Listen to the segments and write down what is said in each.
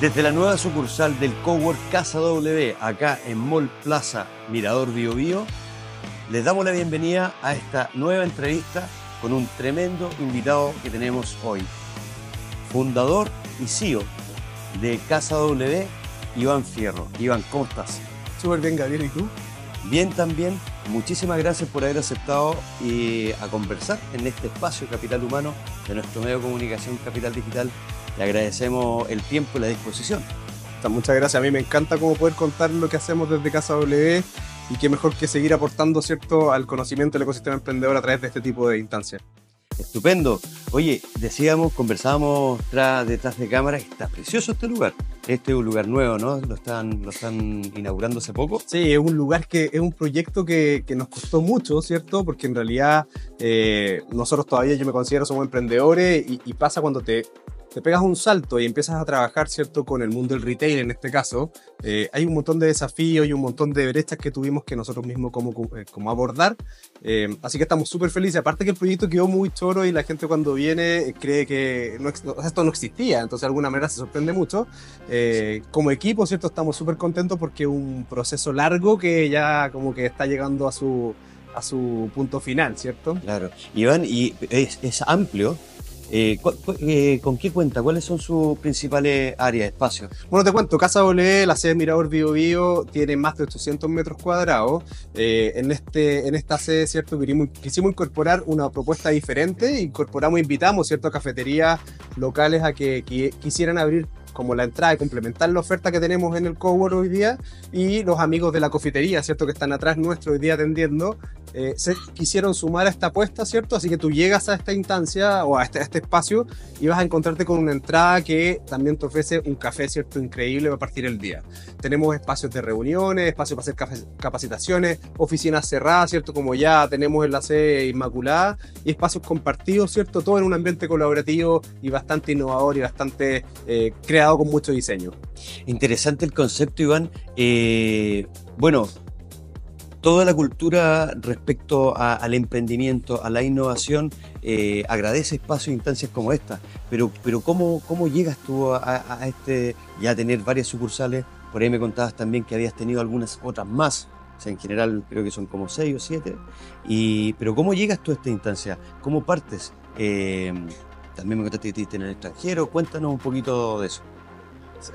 Desde la nueva sucursal del Cowork Casa W, acá en Mall Plaza Mirador Bío Bío, les damos la bienvenida a esta nueva entrevista con un tremendo invitado que tenemos hoy. Fundador y CEO de Casa W, Iván Fierro. Iván, ¿cómo estás? Súper bien, Gabriel, ¿y tú? Bien también. Muchísimas gracias por haber aceptado a conversar en este espacio Capital Humano de nuestro medio de comunicación Capital Digital. Le agradecemos el tiempo y la disposición. Muchas gracias. A mí me encanta cómo poder contar lo que hacemos desde Casa W y qué mejor que seguir aportando, ¿cierto?, al conocimiento del ecosistema emprendedor a través de este tipo de instancias. Estupendo. Oye, conversábamos detrás de cámara, está precioso este lugar. Este es un lugar nuevo, ¿no? Lo están inaugurando hace poco. Sí, es un lugar es un proyecto que nos costó mucho, ¿cierto? Porque en realidad nosotros todavía, yo me considero, somos emprendedores y pasa cuando te pegas un salto y empiezas a trabajar, ¿cierto?, con el mundo del retail en este caso. Hay un montón de desafíos y un montón de brechas que tuvimos que nosotros mismos como abordar. Así que estamos súper felices. Aparte que el proyecto quedó muy choro y la gente cuando viene cree que esto no existía. Entonces de alguna manera se sorprende mucho. Como equipo, ¿cierto?, estamos súper contentos porque es un proceso largo que ya como que está llegando a su punto final, ¿cierto? Claro. Iván, y es amplio. ¿Con qué cuenta? ¿Cuáles son sus principales áreas, espacios? Bueno, te cuento, Casa W, la sede Mirador Bío Bío, tiene más de 800 metros cuadrados. En esta sede, ¿cierto?, quisimos incorporar una propuesta diferente. Invitamos, ¿cierto?, a cafeterías locales a que quisieran abrir como la entrada y complementar la oferta que tenemos en el Cowork hoy día, y los amigos de la cafetería, ¿cierto?, que están atrás nuestro hoy día atendiendo, se quisieron sumar a esta apuesta, ¿cierto? Así que tú llegas a esta instancia o a este espacio y vas a encontrarte con una entrada que también te ofrece un café, ¿cierto?, increíble para partir el día. Tenemos espacios de reuniones, espacios para hacer capacitaciones, oficinas cerradas, ¿cierto?, como ya tenemos en la sede Inmaculada, y espacios compartidos, ¿cierto?, todo en un ambiente colaborativo y bastante innovador y bastante creado con mucho diseño. Interesante el concepto, Iván. Bueno, toda la cultura respecto al emprendimiento, a la innovación, agradece espacios e instancias como esta. Pero ¿cómo llegas tú a ya tener varias sucursales? Por ahí me contabas también que habías tenido algunas otras más. O sea, en general creo que son como 6 o 7. Pero ¿cómo llegas tú a esta instancia? ¿Cómo partes? También me contaste que estuviste en el extranjero. Cuéntanos un poquito de eso.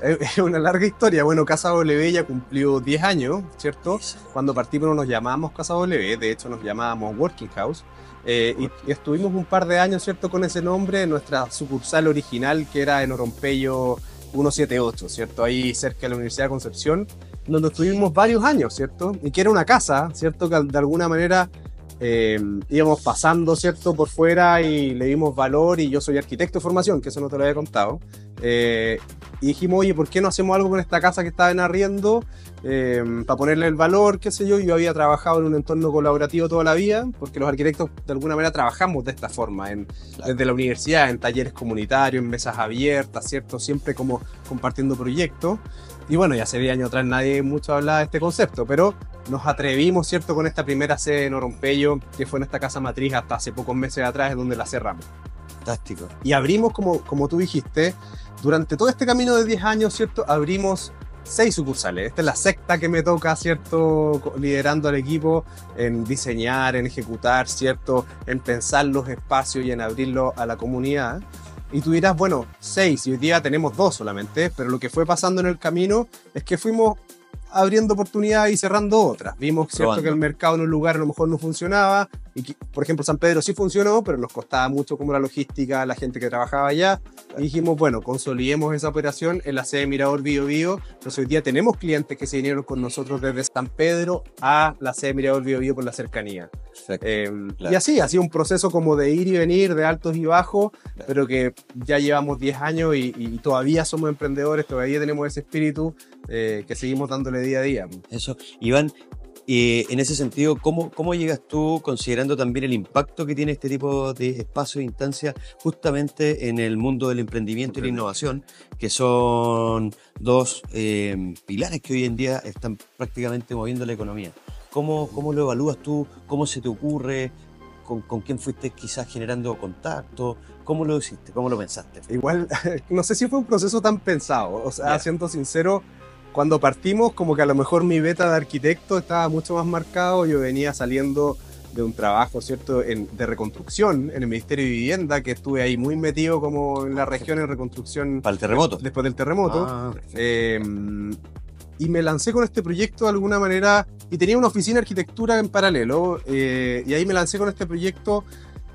Es una larga historia. Bueno, Casa W ya cumplió 10 años, ¿cierto? Sí. Cuando partimos no nos llamábamos Casa W, de hecho nos llamábamos Working House. Y estuvimos un par de años, ¿cierto?, con ese nombre en nuestra sucursal original, que era en Orompeyo 178, ¿cierto? Ahí cerca de la Universidad de Concepción, donde estuvimos varios años, ¿cierto? Y que era una casa, ¿cierto?, que de alguna manera íbamos pasando, ¿cierto?, por fuera y le dimos valor. Y yo soy arquitecto de formación, que eso no te lo había contado. Y dijimos, oye, ¿por qué no hacemos algo con esta casa que estaba en arriendo? Para ponerle el valor, qué sé yo. Yo había trabajado en un entorno colaborativo toda la vida, porque los arquitectos de alguna manera trabajamos de esta forma, desde la universidad, en talleres comunitarios, en mesas abiertas, ¿cierto?, siempre como compartiendo proyectos. Y bueno, ya hace 10 años atrás nadie mucho hablaba de este concepto, pero nos atrevimos, ¿cierto?, con esta primera sede en Orompeyo, que fue en esta casa matriz hasta hace pocos meses atrás, en donde la cerramos. Fantástico. Y abrimos, como tú dijiste, durante todo este camino de 10 años, ¿cierto?, abrimos 6 sucursales. Esta es la sexta que me toca, ¿cierto?, liderando al equipo en diseñar, en ejecutar, ¿cierto?, en pensar los espacios y en abrirlo a la comunidad. Y tú dirás, bueno, 6 y hoy día tenemos 2 solamente, pero lo que fue pasando en el camino es que fuimos abriendo oportunidades y cerrando otras. Vimos, ¿cierto?, que el mercado en un lugar a lo mejor no funcionaba, y que, por ejemplo, San Pedro sí funcionó, pero nos costaba mucho como la logística, la gente que trabajaba allá. Y dijimos, bueno, consolidemos esa operación en la sede Mirador Bío Bío. Entonces hoy día tenemos clientes que se vinieron con nosotros desde San Pedro a la sede Mirador Bío Bío por la cercanía. Claro. Y así, ha sido un proceso como de ir y venir, de altos y bajos, claro, pero que ya llevamos 10 años y todavía somos emprendedores, todavía tenemos ese espíritu que seguimos dándole día a día. Eso, Iván, en ese sentido, ¿cómo llegas tú, considerando también el impacto que tiene este tipo de espacios e instancias justamente en el mundo del emprendimiento y la innovación, que son dos pilares que hoy en día están prácticamente moviendo la economía? ¿Cómo lo evalúas tú? ¿Cómo se te ocurre? con quién fuiste quizás generando contacto? ¿Cómo lo hiciste? ¿Cómo lo pensaste? Igual, no sé si fue un proceso tan pensado, o sea, Ya. siendo sincero, cuando partimos como que a lo mejor mi beta de arquitecto estaba mucho más marcado, yo venía saliendo de un trabajo, ¿cierto?, de reconstrucción en el Ministerio de Vivienda, que estuve ahí muy metido como en la región en reconstrucción ¿Para el terremoto? después del terremoto. Ah, perfecto. Y me lancé con este proyecto de alguna manera, y tenía una oficina de arquitectura en paralelo, y ahí me lancé con este proyecto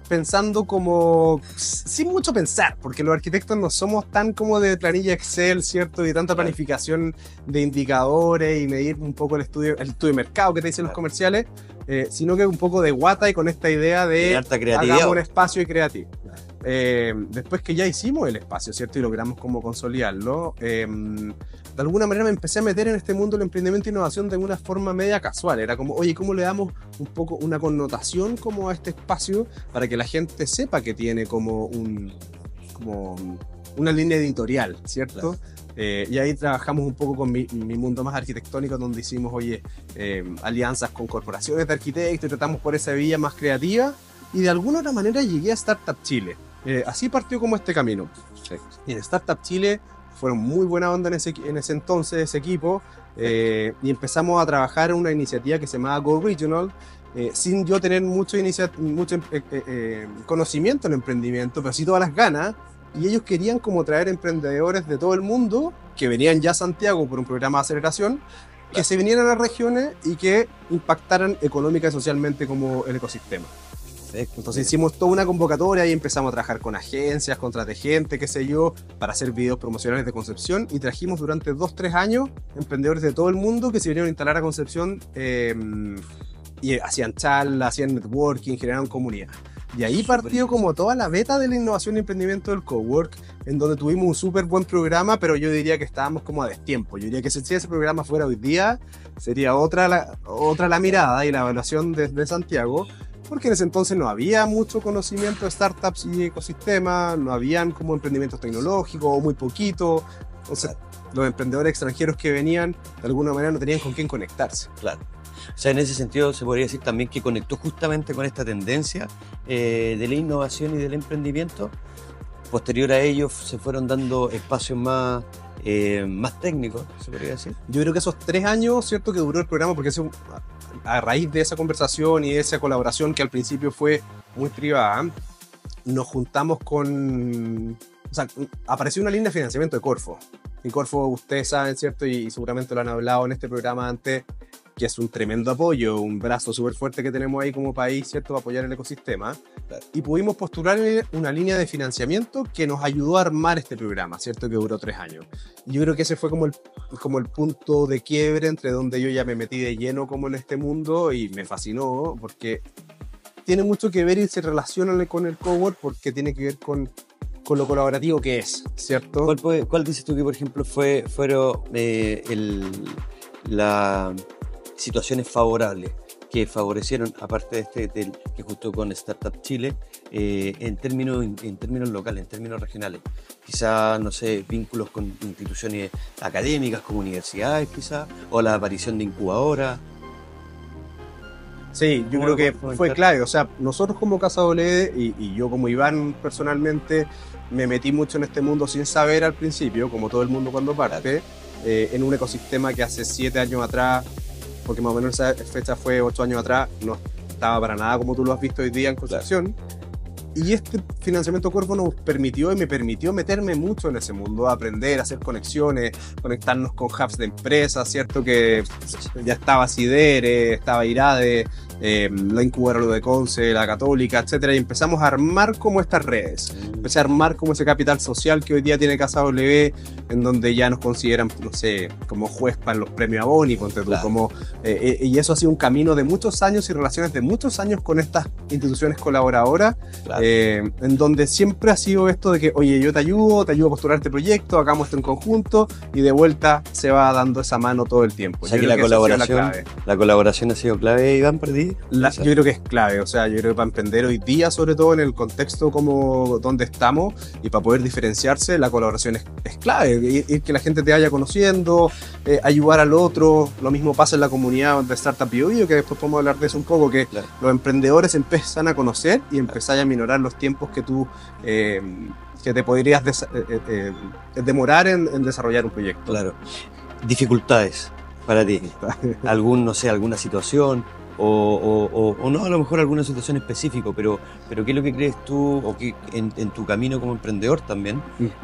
pensando como, sin mucho pensar, porque los arquitectos no somos tan como de planilla Excel, ¿cierto? Y tanta Claro. planificación de indicadores y medir un poco el estudio de mercado que te dicen los Claro. comerciales, sino que un poco de guata y con esta idea De de harta creatividad. hagamos un espacio creativo. Claro. Después que ya hicimos el espacio, ¿cierto? Y logramos como consolidarlo, de alguna manera me empecé a meter en este mundo del emprendimiento e innovación de una forma media casual. Era como, oye, ¿cómo le damos un poco una connotación como a este espacio para que la gente sepa que tiene como una línea editorial, ¿cierto? Claro. Y ahí trabajamos un poco con mi mundo más arquitectónico, donde hicimos, oye, alianzas con corporaciones de arquitectos y tratamos por esa vía más creativa. Y de alguna otra manera llegué a Startup Chile. Así partió como este camino. Perfecto. Y en Startup Chile fueron muy buena onda en ese entonces, ese equipo, y empezamos a trabajar en una iniciativa que se llamaba Go Regional, sin yo tener mucho conocimiento en emprendimiento, pero sí todas las ganas, y ellos querían como traer emprendedores de todo el mundo, que venían ya a Santiago por un programa de aceleración, que se vinieran a las regiones y que impactaran económica y socialmente como el ecosistema. Perfecto. Entonces hicimos toda una convocatoria y empezamos a trabajar con agencias, contraté gente, qué sé yo, para hacer videos promocionales de Concepción, y trajimos durante 2-3 años emprendedores de todo el mundo que se vinieron a instalar a Concepción, y hacían charlas, hacían networking, generaron comunidad. Y ahí partió como toda la beta de la innovación y emprendimiento del cowork, en donde tuvimos un súper buen programa, pero yo diría que estábamos como a destiempo. Yo diría que si ese programa fuera hoy día, sería otra la mirada y la evaluación desde Santiago, porque en ese entonces no había mucho conocimiento de startups y ecosistemas, no habían como emprendimientos tecnológicos o muy poquito. Entonces, los emprendedores extranjeros que venían, de alguna manera no tenían con quién conectarse. Claro. O sea, en ese sentido se podría decir también que conectó justamente con esta tendencia de la innovación y del emprendimiento. Posterior a ello se fueron dando espacios más técnicos, se podría decir. Yo creo que esos 3 años, ¿cierto?, que duró el programa, porque a raíz de esa conversación y de esa colaboración que al principio fue muy privada, nos juntamos con... O sea, apareció una línea de financiamiento de Corfo. Y Corfo, ustedes saben, ¿cierto?, y seguramente lo han hablado en este programa antes, que es un tremendo apoyo, un brazo súper fuerte que tenemos ahí como país, ¿cierto?, para apoyar el ecosistema. Claro. Y pudimos postular una línea de financiamiento que nos ayudó a armar este programa, ¿cierto?, que duró 3 años. Y yo creo que ese fue como el punto de quiebre entre donde yo ya me metí de lleno como en este mundo y me fascinó, porque tiene mucho que ver y se relaciona con el cowork, porque tiene que ver con lo colaborativo que es, ¿cierto? ¿Cuál dices tú que, por ejemplo, fueron las situaciones favorables que favorecieron, aparte de que justo con Startup Chile, en términos locales, en términos regionales? Quizás, no sé, vínculos con instituciones académicas, como universidades, quizás, o la aparición de incubadoras. Sí, yo creo que fue clave. O sea, nosotros como Casa W y yo como Iván personalmente me metí mucho en este mundo sin saber al principio, como todo el mundo cuando parte, en un ecosistema que hace 7 años atrás, porque más o menos esa fecha fue 8 años atrás, no estaba para nada como tú lo has visto hoy día en Concepción. Y este financiamiento Corfo nos permitió y me permitió meterme mucho en ese mundo, aprender, hacer conexiones, conectarnos con hubs de empresas, ¿cierto? Que ya estaba Sidere, estaba Irade, la incubadora de Conce, la Católica, etcétera, y empezamos a armar como estas redes. Empecé a armar como ese capital social que hoy día tiene Casa W, en donde ya nos consideran, no sé, como juez para los premios Aboni, ponte tú, Claro. y eso ha sido un camino de muchos años y relaciones de muchos años con estas instituciones colaboradoras. Claro. En donde siempre ha sido esto de que, oye, yo te ayudo a postular este proyecto, hagamos esto en conjunto, y de vuelta se va dando esa mano todo el tiempo. O sea, Yo que creo la esa ha sido colaboración, clave. la colaboración ha sido clave, Iván, para ti. Yo creo que es clave, o sea, yo creo que para emprender hoy día, sobre todo en el contexto como donde estamos, y para poder diferenciarse la colaboración es clave, y que la gente te vaya conociendo, ayudar al otro. Lo mismo pasa en la comunidad de Startup Bio, que después podemos hablar de eso un poco, que Claro. los emprendedores empiezan a conocer y empiezan a minorar los tiempos que tú que te podrías demorar en desarrollar un proyecto. Claro. Dificultades para ti. No sé, alguna situación o no, a lo mejor alguna situación específica, pero ¿qué es lo que crees tú o qué, en tu camino como emprendedor también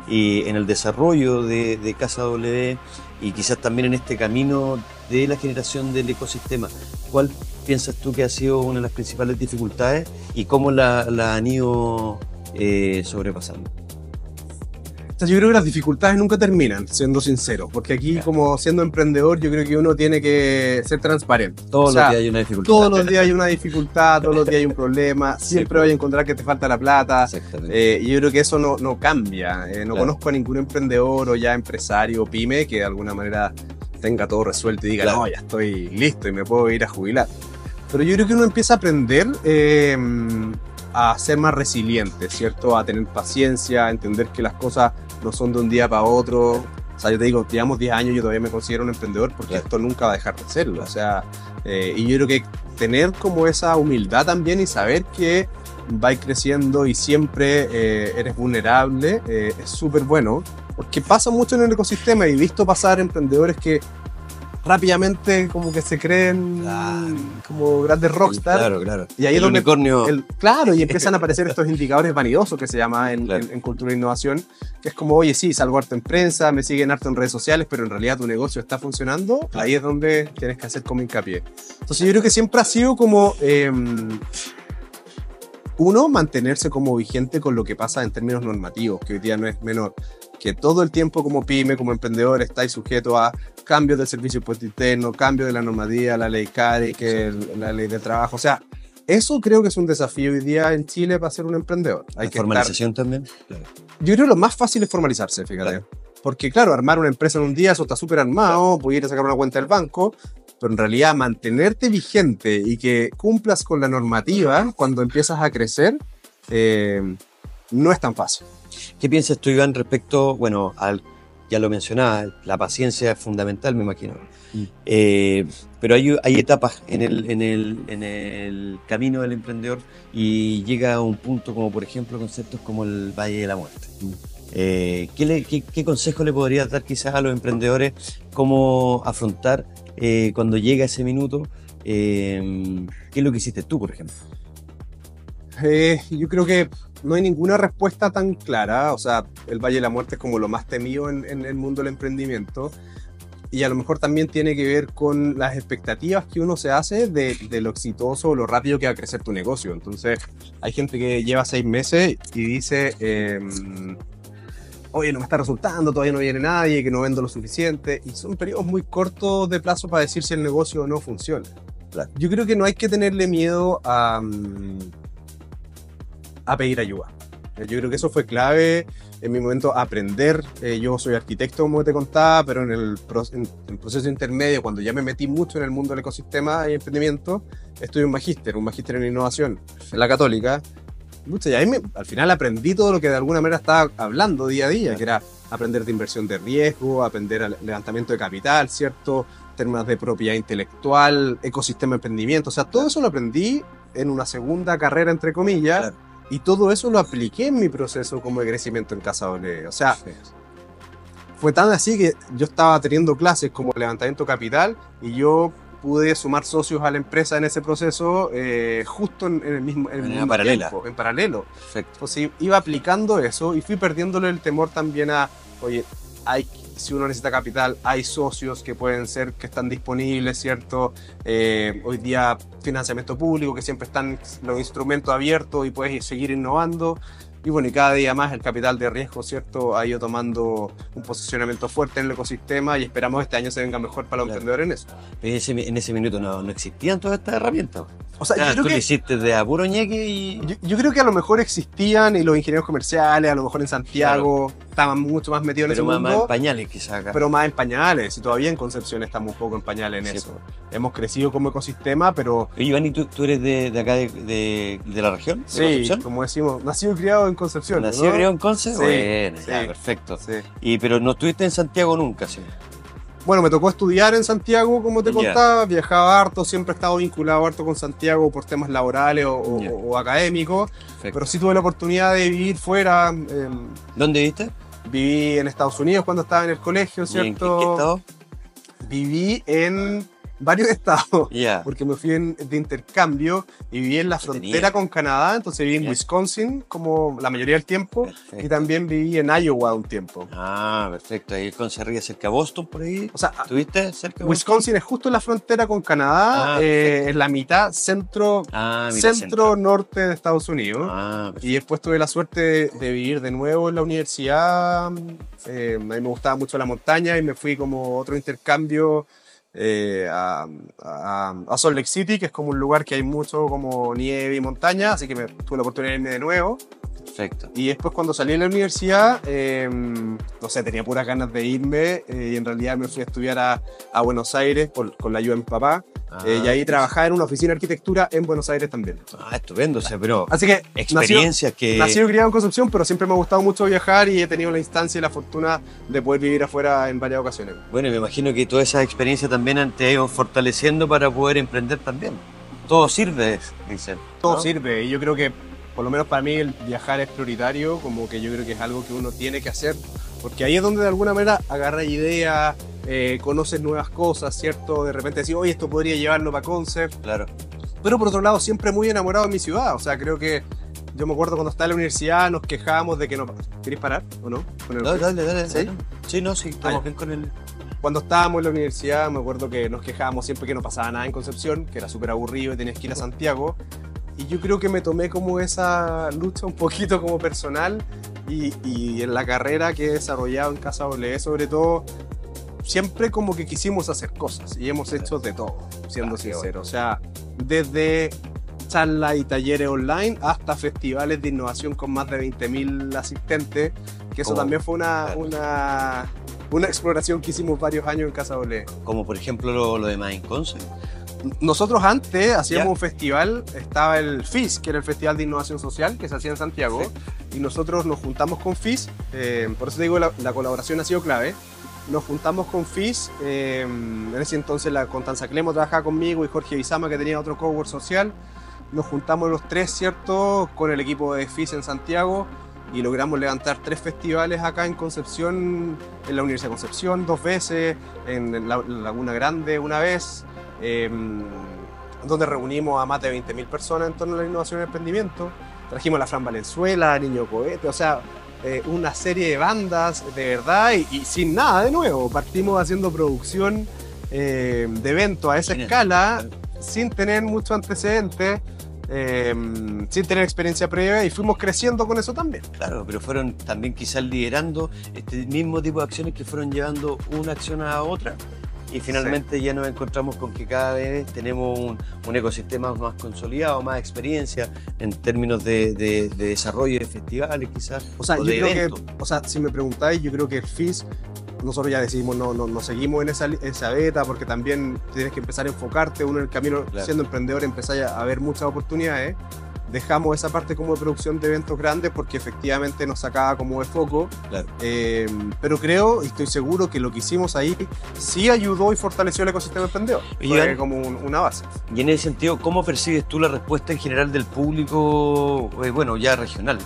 y en el desarrollo de Casa W y quizás también en este camino de la generación del ecosistema? ¿Cuál piensas tú que ha sido una de las principales dificultades y cómo la han ido sobrepasando? Yo creo que las dificultades nunca terminan, siendo sincero, porque aquí, como siendo emprendedor, yo creo que uno tiene que ser transparente. Todos O sea, los días hay una dificultad. todos los días hay una dificultad, todos los días hay un problema, siempre vas a encontrar que te falta la plata. Exactamente. Y yo creo que eso no cambia. No Claro. conozco a ningún emprendedor o ya empresario o pyme que de alguna manera tenga todo resuelto y diga, Claro. no, ya estoy listo y me puedo ir a jubilar. Pero yo creo que uno empieza a aprender a ser más resiliente, ¿cierto? A tener paciencia, a entender que las cosas no son de un día para otro. O sea, yo te digo, llevamos 10 años, yo todavía me considero un emprendedor porque Claro. esto nunca va a dejar de serlo. O sea, y yo creo que tener como esa humildad también y saber que vais creciendo y siempre eres vulnerable es súper bueno, porque pasa mucho en el ecosistema y he visto pasar emprendedores que rápidamente como que se creen Claro. como grandes rockstar. Claro, claro. Y ahí es El donde unicornio. claro, y empiezan a aparecer estos indicadores vanidosos que se llama Claro. en cultura de innovación, que es como, oye, sí, salgo harto en prensa, me siguen harto en redes sociales, pero en realidad tu negocio está funcionando. Claro. Ahí es donde tienes que hacer como hincapié. Entonces yo creo que siempre ha sido como, uno, mantenerse como vigente con lo que pasa en términos normativos, que hoy día no es menor, que todo el tiempo como pyme, como emprendedor, estáis sujeto a cambios del servicio de impuesto interno, cambios de la normativa, la ley CARE, la ley de trabajo. O sea, eso creo que es un desafío hoy día en Chile para ser un emprendedor. Hay La que formalización también. Claro. yo creo que lo más fácil es formalizarse, fíjate. Claro. Porque claro, armar una empresa en un día, eso está súper armado, pudiera sacar una cuenta del banco, pero en realidad mantenerte vigente y que cumplas con la normativa cuando empiezas a crecer, no es tan fácil. ¿Qué piensas tú, Iván, respecto, bueno, ya lo mencionaba, la paciencia es fundamental, me imagino. Pero hay etapas en el camino del emprendedor y llega a un punto como, por ejemplo, conceptos como el Valle de la Muerte. ¿Qué consejo le podrías dar quizás a los emprendedores cómo afrontar cuando llega ese minuto? ¿Qué es lo que hiciste tú, por ejemplo? Yo creo que no hay ninguna respuesta tan clara. O sea, el Valle de la Muerte es como lo más temido en el mundo del emprendimiento. Y a lo mejor también tiene que ver con las expectativas que uno se hace de lo exitoso o lo rápido que va a crecer tu negocio. Entonces, hay gente que lleva 6 meses y dice, oye, no me está resultando, todavía no viene nadie, que no vendo lo suficiente. Y son periodos muy cortos de plazo para decir si el negocio o no funciona. Claro. Yo creo que no hay que tenerle miedo a pedir ayuda. Yo creo que eso fue clave en mi momento, aprender. Yo soy arquitecto, como te contaba, pero en el proceso intermedio, cuando ya me metí mucho en el mundo del ecosistema y emprendimiento, estudié un magíster en innovación en la Católica. Y ahí al final aprendí todo lo que de alguna manera estaba hablando día a día, que era aprender de inversión de riesgo, aprender al levantamiento de capital, ¿cierto? Temas de propiedad intelectual, ecosistema de emprendimiento. O sea, todo eso lo aprendí en una segunda carrera, entre comillas. Claro. Y todo eso lo apliqué en mi proceso como de crecimiento en Casa W. O sea, fue tan así que yo estaba teniendo clases como levantamiento de capital y yo pude sumar socios a la empresa en ese proceso justo en el mismo paralela. tiempo, en paralelo. Perfecto. Entonces iba aplicando eso y fui perdiéndole el temor también a, oye, si uno necesita capital, hay socios que pueden ser, que están disponibles, ¿cierto? Hoy día financiamiento público, que siempre están los instrumentos abiertos y puedes seguir innovando. Y bueno, y cada día más el capital de riesgo, ¿cierto? Ha ido tomando un posicionamiento fuerte en el ecosistema y esperamos que este año se venga mejor para los emprendedores en eso. En ese minuto no existían todas estas herramientas. O sea, yo Tú creo lo que hiciste de apuro ñeque y... yo creo que a lo mejor existían y los ingenieros comerciales, a lo mejor en Santiago, estaba mucho más metido en ese Pero más en mundo, pañales quizás acá. pero más en pañales. Y todavía en Concepción estamos un poco en pañales en Sí, eso. Hemos crecido como ecosistema, pero Oye, Iván, ¿y tú eres de acá, de la región? ¿De sí, Concepción? como decimos, nacido y criado en Concepción. ¿Nacido y ¿no? criado en Conce? Sí, Bueno, ya, sí. perfecto. Sí. Pero no estuviste en Santiago nunca, ¿sí? Bueno, me tocó estudiar en Santiago, como te Ya. contaba, viajaba harto, siempre he estado vinculado harto con Santiago por temas laborales Ya. o académicos, Perfecto. pero sí tuve la oportunidad de vivir fuera. ¿Dónde viste? Viví en Estados Unidos cuando estaba en el colegio, ¿Y ¿cierto? ¿En qué estado? Viví en varios estados, Ya. porque me fui de intercambio y viví en la frontera Tenía. con Canadá, entonces viví en Ya. Wisconsin como la mayoría del tiempo, Perfecto. y también viví en Iowa un tiempo. Ah, perfecto. Ahí con Cerrilla cerca de Boston, por ahí. O sea, ¿Estuviste cerca de Boston? Wisconsin es justo en la frontera con Canadá, Ah, es la mitad centro, Ah, mira, centro-norte de Estados Unidos. Ah, perfecto. Y después tuve la suerte de vivir de nuevo en la universidad. A mí me gustaba mucho la montaña y me fui como otro intercambio a Salt Lake City, que es como un lugar que hay mucho como nieve y montaña, así que tuve la oportunidad de irme de nuevo. Perfecto. Y después cuando salí de la universidad, no sé, tenía puras ganas de irme y en realidad me fui a estudiar a Buenos Aires con la ayuda de mi papá. Y ahí trabajaba en una oficina de arquitectura en Buenos Aires también. Ah, estupendo. O sea, pero Así que experiencias que... nacido y criado en Concepción, pero siempre me ha gustado mucho viajar y he tenido la instancia y la fortuna de poder vivir afuera en varias ocasiones. Bueno, me imagino que toda esa experiencia también te ha ido fortaleciendo para poder emprender también. Todo sirve, dicen. Todo ¿no? sirve y yo creo que, por lo menos para mí, el viajar es prioritario, como que yo creo que es algo que uno tiene que hacer, porque ahí es donde de alguna manera agarra ideas, conoces nuevas cosas, ¿cierto? De repente decís, oye, esto podría llevarlo para Concept, Claro. pero por otro lado siempre muy enamorado de mi ciudad, o sea, creo que yo me acuerdo cuando estaba en la universidad nos quejábamos de que no... ¿Queréis parar o no? Con el- Dale. ¿Sí? Sí, no, sí, estamos Ah, bien con el... Cuando estábamos en la universidad me acuerdo que nos quejábamos siempre que no pasaba nada en Concepción, que era súper aburrido y tenías que ir a Santiago. Y yo creo que me tomé como esa lucha un poquito como personal y en la carrera que he desarrollado en Casa W, sobre todo, siempre como que quisimos hacer cosas y hemos hecho de todo, siendo qué sincero. O sea, desde charlas y talleres online hasta festivales de innovación con más de 20.000 asistentes, que eso Como- también fue claro. una exploración que hicimos varios años en Casa W. Como por ejemplo lo de Mind Concept. Nosotros antes hacíamos Ya. un festival, estaba el FIS, que era el Festival de Innovación Social, que se hacía en Santiago, y nosotros nos juntamos con FIS, por eso te digo, la colaboración ha sido clave. Nos juntamos con FIS, en ese entonces la Constanza Clemo trabajaba conmigo y Jorge Bizama, que tenía otro cowork social. Nos juntamos los tres, ¿cierto?, con el equipo de FIS en Santiago y logramos levantar 3 festivales acá en Concepción, en la Universidad de Concepción 2 veces, en la Laguna Grande una vez, donde reunimos a más de 20.000 personas en torno a la innovación y el emprendimiento. Trajimos a la Fran Valenzuela, a Niño Cohete, o sea, una serie de bandas de verdad y sin nada de nuevo. Partimos haciendo producción de eventos a esa Genial. escala, sin tener mucho antecedente, sin tener experiencia previa y fuimos creciendo con eso también. Claro, pero fueron también quizás liderando este mismo tipo de acciones que fueron llevando una acción a otra. Y finalmente ya nos encontramos con que cada vez tenemos un ecosistema más consolidado, más experiencia en términos de desarrollo de festivales quizás, O sea, yo de creo eventos. que, o sea, si me preguntáis, yo creo que el FIS, nosotros ya decidimos no seguimos en esa beta porque también tienes que empezar a enfocarte, uno en el camino Claro. siendo emprendedor empezáis a ver muchas oportunidades. Dejamos esa parte como de producción de eventos grandes porque efectivamente nos sacaba como de foco. Claro. Pero creo y estoy seguro que lo que hicimos ahí sí ayudó y fortaleció el ecosistema emprendedor. Oye, Fue Iván, como una base. Y en ese sentido, ¿cómo percibes tú la respuesta en general del público, bueno, ya regional?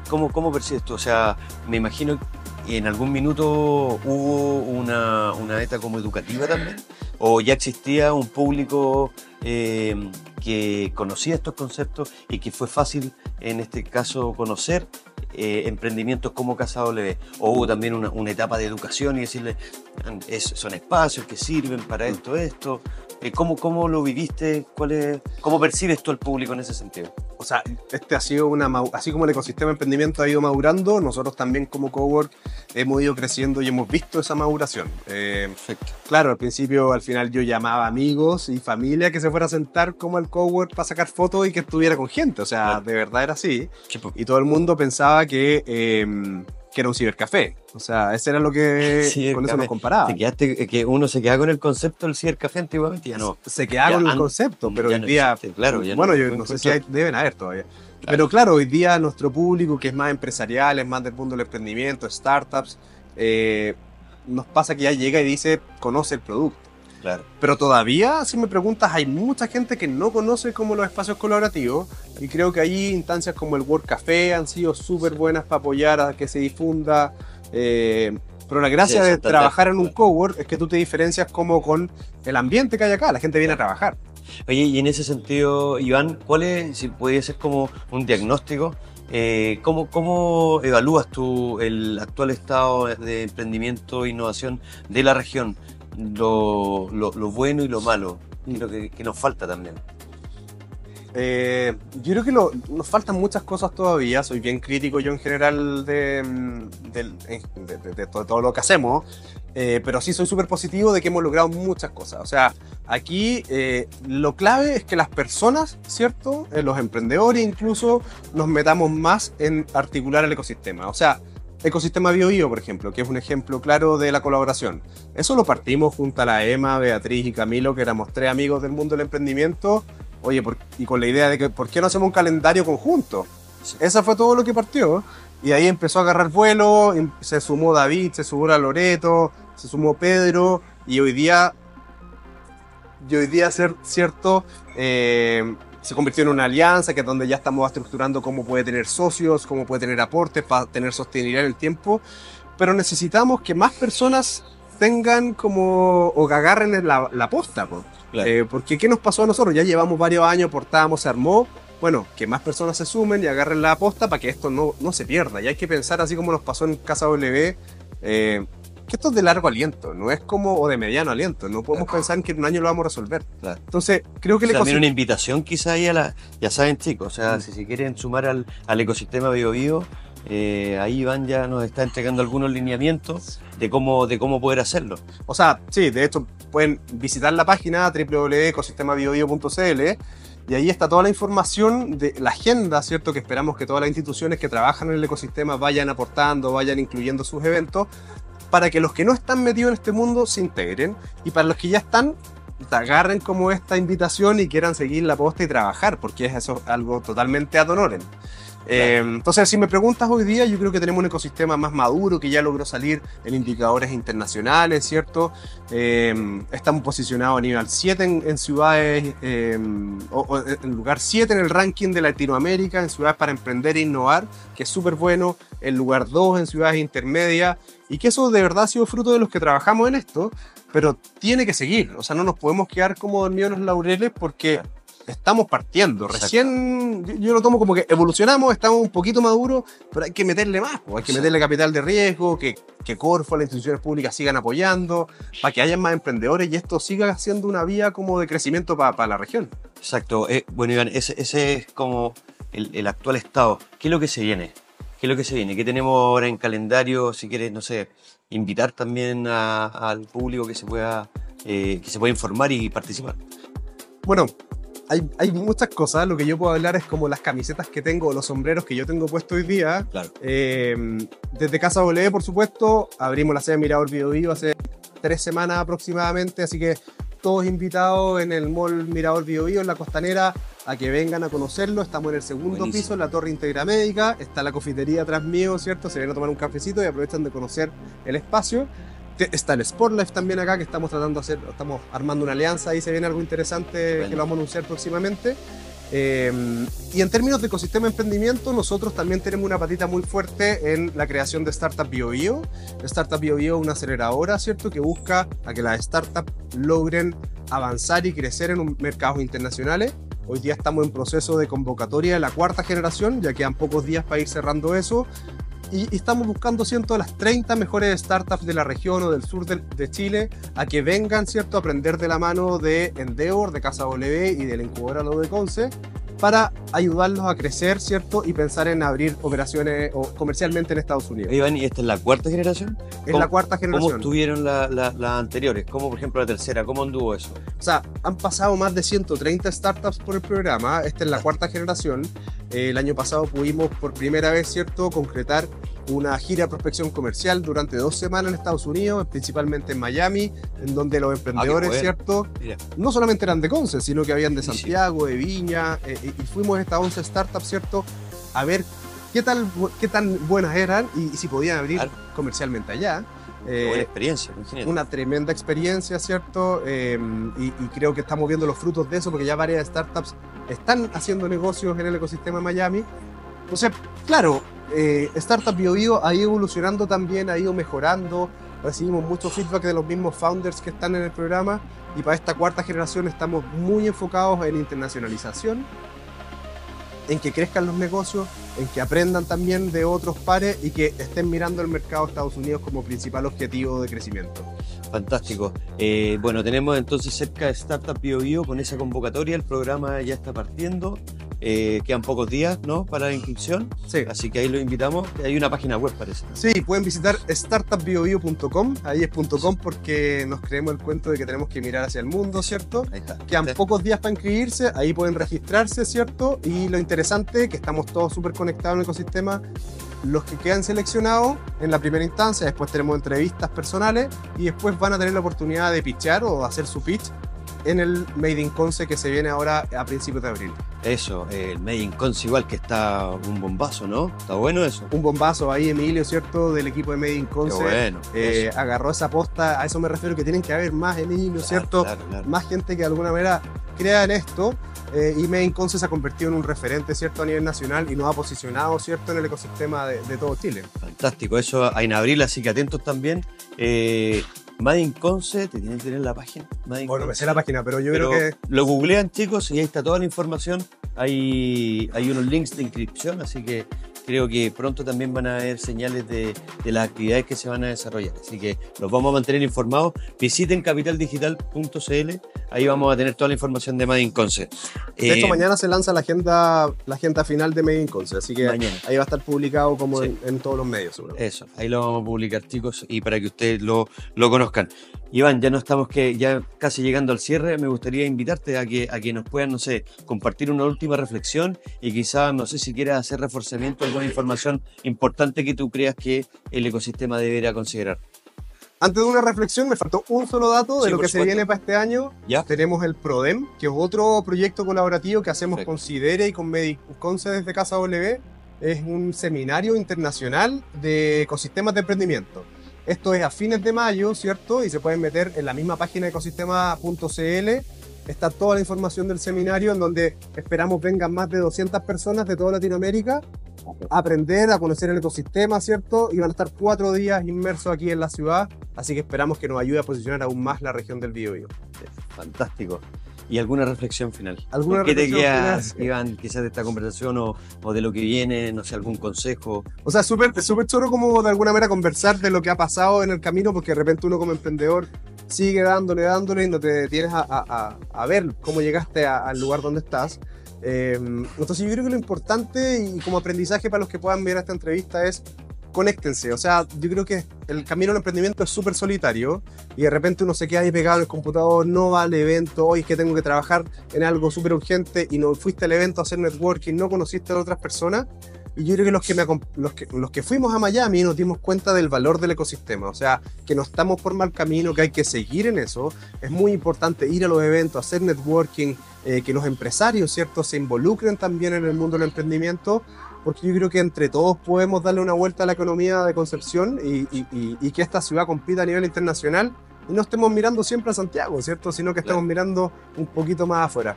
¿Cómo percibes tú? O sea, me imagino que en algún minuto hubo una beta como educativa también, o ya existía un público que conocía estos conceptos y que fue fácil en este caso conocer emprendimientos como Casa W, o hubo también una etapa de educación y decirle son espacios que sirven para esto. ¿Cómo lo viviste? ¿Cómo percibes tú al público en ese sentido? O sea, este ha sido así como el ecosistema de emprendimiento ha ido madurando, nosotros también como cowork hemos ido creciendo y hemos visto esa maduración. Perfecto. Claro, al principio, al final yo llamaba amigos y familia que se fuera a sentar como al cowork para sacar fotos y que estuviera con gente, o sea, Claro. de verdad era así. Sí, po. Y todo el mundo pensaba que que era un cibercafé. O sea, ese era lo que con eso nos comparaba. Te quedaste, que uno se queda con el concepto del cibercafé antiguamente, ya no. Se queda con el concepto, pero hoy no día, existe, claro, bueno, yo no sé si deben haber todavía. Claro. Pero claro, hoy día nuestro público, que es más empresarial, es más del mundo del emprendimiento, startups, nos pasa que ya llega y dice, conoce el producto. Claro. Pero todavía, si me preguntas, hay mucha gente que no conoce como los espacios colaborativos, y creo que ahí instancias como el Work Café han sido súper buenas para apoyar a que se difunda. Pero la gracia de trabajar en un cowork es que tú te diferencias como con el ambiente que hay acá, la gente viene a trabajar. Oye, y en ese sentido, Iván, ¿cuál es, si puede ser como un diagnóstico, cómo evalúas tú el actual estado de emprendimiento e innovación de la región? Lo bueno y lo malo, creo que nos falta también. Yo creo que nos faltan muchas cosas todavía. Soy bien crítico yo en general de todo lo que hacemos, pero sí soy súper positivo de que hemos logrado muchas cosas. O sea, aquí lo clave es que las personas, ¿cierto? Los emprendedores incluso, nos metamos más en articular el ecosistema. O sea, Ecosistema BioBio, por ejemplo, que es un ejemplo claro de la colaboración. Eso lo partimos junto a la Emma, Beatriz y Camilo, que éramos 3 amigos del mundo del emprendimiento. Oye, y con la idea de que, ¿por qué no hacemos un calendario conjunto? Sí. Eso fue todo lo que partió. Y ahí empezó a agarrar vuelo, se sumó David, se sumó a Loreto, se sumó Pedro, y hoy día ser cierto, se convirtió en una alianza, que es donde ya estamos estructurando cómo puede tener socios, cómo puede tener aportes para tener sostenibilidad en el tiempo. Pero necesitamos que más personas tengan como, o que agarren la posta, claro. Porque ¿qué nos pasó a nosotros? Ya llevamos varios años, aportamos, se armó. Bueno, que más personas se sumen y agarren la posta para que esto no se pierda. Y hay que pensar así como nos pasó en Casa W, que esto es de largo aliento, no es como, o de mediano aliento, no podemos pensar en que en un año lo vamos a resolver. Claro. Entonces, creo que también una invitación quizá ahí ya saben chicos, o sea, si se quieren sumar al ecosistema BioBio, ahí Iván ya nos está entregando algunos lineamientos de cómo poder hacerlo. O sea, sí, de hecho pueden visitar la página www.ecosistemabiobio.cl y ahí está toda la información de la agenda, ¿cierto? Que esperamos que todas las instituciones que trabajan en el ecosistema vayan aportando, vayan incluyendo sus eventos, para que los que no están metidos en este mundo se integren, y para los que ya están, agarren como esta invitación y quieran seguir la posta y trabajar, porque es eso algo totalmente ad honorem. Claro. Entonces, si me preguntas hoy día, yo creo que tenemos un ecosistema más maduro, que ya logró salir en indicadores internacionales, ¿cierto? Estamos posicionados a nivel 7 en ciudades, o en lugar 7 en el ranking de Latinoamérica, en ciudades para emprender e innovar, que es súper bueno, en lugar 2 en ciudades intermedias, y que eso de verdad ha sido fruto de los que trabajamos en esto, pero tiene que seguir. O sea, no nos podemos quedar como dormidos en los laureles, porque estamos partiendo. Exacto. Recién yo lo tomo como que evolucionamos, estamos un poquito maduros, pero hay que meterle más, hay que meterle capital de riesgo, que Corfo, las instituciones públicas sigan apoyando, para que haya más emprendedores y esto siga siendo una vía como de crecimiento para la región. Exacto. Bueno, Iván, ese es como el actual estado. ¿Qué es lo que se viene? ¿Qué tenemos ahora en calendario? Si quieres, no sé, invitar también al público que se pueda informar y participar. Bueno, hay muchas cosas. Lo que yo puedo hablar es como las camisetas que tengo, los sombreros que yo tengo puesto hoy día. Claro. Desde Casa W, por supuesto, abrimos la sede Mirador BioBio hace 3 semanas aproximadamente, así que todos invitados en el mall Mirador BioBio, en la Costanera, a que vengan a conocerlo. Estamos en el segundo piso, en la Torre Integramédica. Está la cafetería atrás mío, ¿cierto? Se vienen a tomar un cafecito y aprovechan de conocer el espacio. Está el Sportlife también acá, que estamos tratando de hacer, estamos armando una alianza, ahí se viene algo interesante. Bueno, que lo vamos a anunciar próximamente. Y en términos de ecosistema de emprendimiento, nosotros también tenemos una patita muy fuerte en la creación de Startup BioBio. Startup BioBio es una aceleradora, ¿cierto?, que busca a que las startups logren avanzar y crecer en mercados internacionales. Hoy día estamos en proceso de convocatoria de la 4ª generación, ya quedan pocos días para ir cerrando eso. Y estamos buscando, ¿cierto?, a las 30 mejores startups de la región o del sur de Chile a que vengan, ¿cierto?, a aprender de la mano de Endeavor, de Casa W y de la incubadora Lo de Conce, para ayudarlos a crecer, ¿cierto?, y pensar en abrir operaciones comercialmente en Estados Unidos. Iván, ¿y esta es la 4ª generación? Es la 4ª generación. ¿Cómo estuvieron las anteriores? ¿Cómo, por ejemplo, la 3ª? ¿Cómo anduvo eso? O sea, han pasado más de 130 startups por el programa. Esta es la 4ª generación. El año pasado pudimos por primera vez, ¿cierto?, concretar una gira de prospección comercial durante 2 semanas en Estados Unidos, principalmente en Miami, en donde los emprendedores, ¿cierto? Mira. No solamente eran de Conce, sino que habían de Sí, Santiago, de Viña, y fuimos a estas 11 startups, ¿cierto? A ver qué tan buenas eran y si podían abrir Claro. comercialmente allá. Qué buena experiencia, imagínate. Una tremenda experiencia, ¿cierto? Y creo que estamos viendo los frutos de eso porque ya varias startups están haciendo negocios en el ecosistema de Miami. Entonces, claro, Startup BioBio ha ido evolucionando también, ha ido mejorando. Recibimos mucho feedback de los mismos founders que están en el programa y para esta 4ª generación estamos muy enfocados en internacionalización, en que crezcan los negocios, en que aprendan también de otros pares y que estén mirando el mercado de Estados Unidos como principal objetivo de crecimiento. Fantástico. Bueno, tenemos entonces cerca de Startup BioBio con esa convocatoria. El programa ya está partiendo. Quedan pocos días, ¿no?, para la inscripción. Sí. Así que ahí lo invitamos. Hay una página web, parece. Sí, pueden visitar startupbiobio.com. Ahí es .com porque nos creemos el cuento de que tenemos que mirar hacia el mundo, ¿cierto? Ahí está. Quedan ¿Sí? pocos días para inscribirse, ahí pueden registrarse, ¿cierto? Y lo interesante, que estamos todos súper conectados en el ecosistema, los que quedan seleccionados en la primera instancia, después tenemos entrevistas personales y después van a tener la oportunidad de pitchar o hacer su pitch en el Made in Conce que se viene ahora a principios de abril. Eso, el Made in Conce igual, que está un bombazo, ¿no? Está bueno eso. Un bombazo ahí, Emilio, ¿cierto? Del equipo de Made in Qué Conce. bueno. Eso. Agarró esa posta, a eso me refiero, que tienen que haber más Emilio, ¿cierto? Claro, claro. Más gente que de alguna manera crea en esto. Y Made in Conce se ha convertido en un referente, ¿cierto?, a nivel nacional y nos ha posicionado, ¿cierto?, en el ecosistema de todo Chile. Fantástico, eso en abril, así que atentos también. Made in Conce, ¿te tienen que tener la página? Made in Bueno, me Conce. sé la página, pero yo Pero creo que... lo googlean, chicos, y ahí está toda la información. Hay unos links de inscripción, así que creo que pronto también van a haber señales de las actividades que se van a desarrollar. Así que los vamos a mantener informados. Visiten capitaldigital.cl, ahí vamos a tener toda la información de Made in Conce. De hecho, mañana se lanza la agenda final de Made in Conce, así que Mañana. ahí va a estar publicado como Sí. en todos los medios, seguro. Eso, ahí lo vamos a publicar, chicos, y para que ustedes lo conozcan. Iván, ya no estamos ya casi llegando al cierre. Me gustaría invitarte a que nos puedan, no sé, compartir una última reflexión y quizás, no sé si quieras hacer reforzamiento, alguna información importante que tú creas que el ecosistema debería considerar. Antes de una reflexión, me faltó un solo dato de Sí, lo por que se supuesto. viene para este año. ¿Ya? Tenemos el PRODEM, que es otro proyecto colaborativo que hacemos Perfecto. con Sidere y con Mediconce desde Casa W. Es un seminario internacional de ecosistemas de emprendimiento. Esto es a fines de mayo, ¿cierto? Y se pueden meter en la misma página ecosistema.cl. Está toda la información del seminario en donde esperamos vengan más de 200 personas de toda Latinoamérica a aprender, a conocer el ecosistema, ¿cierto? Y van a estar 4 días inmersos aquí en la ciudad, así que esperamos que nos ayude a posicionar aún más la región del Biobío. Fantástico. ¿Y alguna reflexión final? ¿Alguna ¿Con qué te reflexión quedas, final? Iván, quizás de esta conversación o de lo que viene, no sé, algún consejo? O sea, súper choro como de alguna manera conversar de lo que ha pasado en el camino, porque de repente uno como emprendedor sigue dándole y no te detienes a ver cómo llegaste al lugar donde estás. Entonces yo creo que lo importante y como aprendizaje para los que puedan ver esta entrevista es conéctense. O sea, yo creo que el camino al emprendimiento es súper solitario y de repente uno se queda ahí pegado en el computador, no va al evento, hoy es que tengo que trabajar en algo súper urgente y no fuiste al evento a hacer networking, no conociste a otras personas. Y yo creo que los que fuimos a Miami nos dimos cuenta del valor del ecosistema, o sea, que no estamos por mal camino, que hay que seguir en eso. Es muy importante ir a los eventos, hacer networking, que los empresarios, ¿cierto?, se involucren también en el mundo del emprendimiento, porque yo creo que entre todos podemos darle una vuelta a la economía de Concepción y que esta ciudad compita a nivel internacional y no estemos mirando siempre a Santiago, ¿cierto?, sino que estemos mirando un poquito más afuera.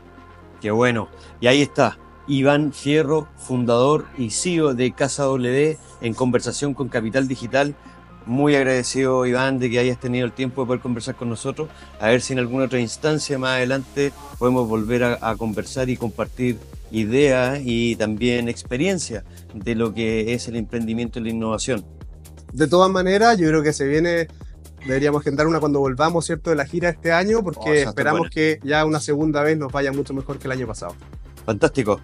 Qué bueno. Y ahí está. Iván Fierro, fundador y CEO de Casa W, en conversación con Capital Digital. Muy agradecido, Iván, de que hayas tenido el tiempo de poder conversar con nosotros. A ver si en alguna otra instancia más adelante podemos volver a conversar y compartir ideas y también experiencia de lo que es el emprendimiento y la innovación. De todas maneras, yo creo que deberíamos agendar una cuando volvamos, ¿cierto?, de la gira este año, porque esa está esperamos buena. que ya una segunda vez nos vaya mucho mejor que el año pasado. Fantástico.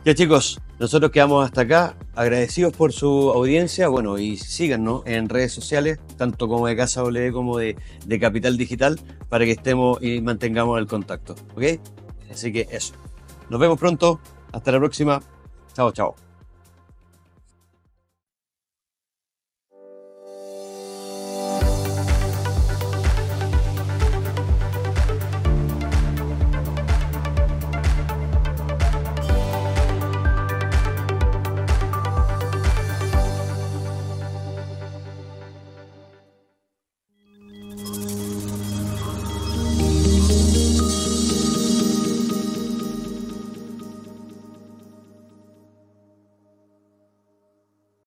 Ya, chicos, nosotros quedamos hasta acá, agradecidos por su audiencia, bueno, y síganos en redes sociales, tanto como de Casa W como de Capital Digital, para que estemos y mantengamos el contacto, ¿ok? Así que eso. Nos vemos pronto, hasta la próxima. Chao, chao.